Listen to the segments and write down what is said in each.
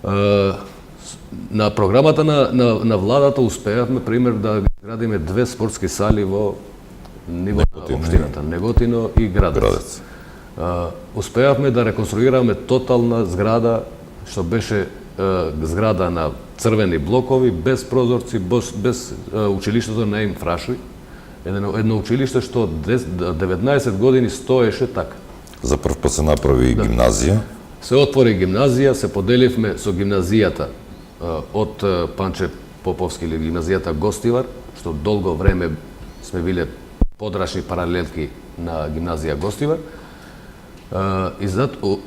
На програмата на владата успеавме, пример, да градиме 2 спортски сали во ниво на општината Неготино и Градец. Успеавме да реконструираме тотална зграда, што беше зграда на црвени блокови, без прозорци, без училиштето на им фрашови. Едно училиште што 19 години стоеше така. За прв пат се направи гимназија. Се отвори гимназија, се поделивме со гимназијата од Панче Поповски или гимназијата Гостивар, што долго време сме биле подрачни паралелки на гимназија Гостивар. И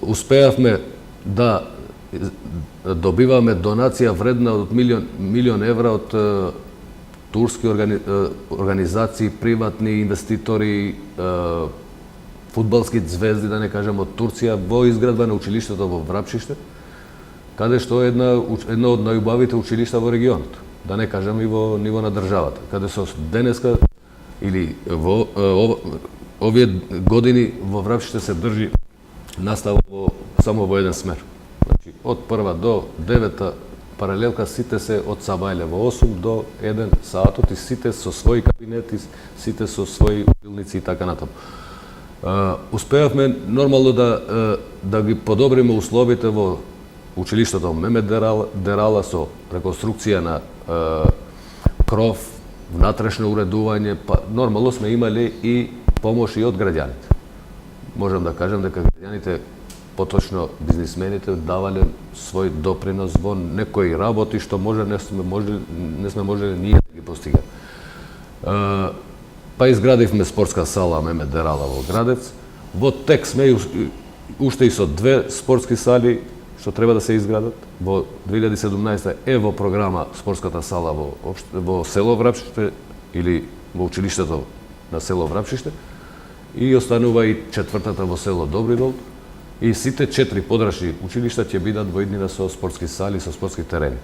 успеавме да добиваме донација вредна од милион евра од турски организации, приватни инвеститори, фудбалски звезди, да не кажем, од Турција, во изградба на училиштето во Врапшиште, каде што е едно од најубавите училишта во регионот, да не кажем и во ниво на државата, каде со денеска или во овие години во Врапшиште се држи настава само во еден смер. Значи, од прва до 9-та паралелка сите се од сабајле во 8 до 1 саатот и сите со своји кабинети, сите со своји училници и така натаму. Успеавме нормално да ги подобриме условите во училиштето Мемед Дерала со реконструкција на кров, внатрешно уредување, па нормално сме имали и помош и од граѓаните. Можам да кажам дека граѓаните, поточно бизнисмените, давале свој допринос во некои работи што не сме можели ние да ги постигаме. Па изградивме спортска сала Мемед Дерала во Градец. Во тек сме уште и со 2 спортски сали што треба да се изградат. Во 2017 е во програма спортската сала во село Врапшиште или во училиштето на село Врапшиште и останува и 4-та во село Добридол и сите 4 подрачни училишта ќе бидат во иднина со спортски сали, со спортски терени.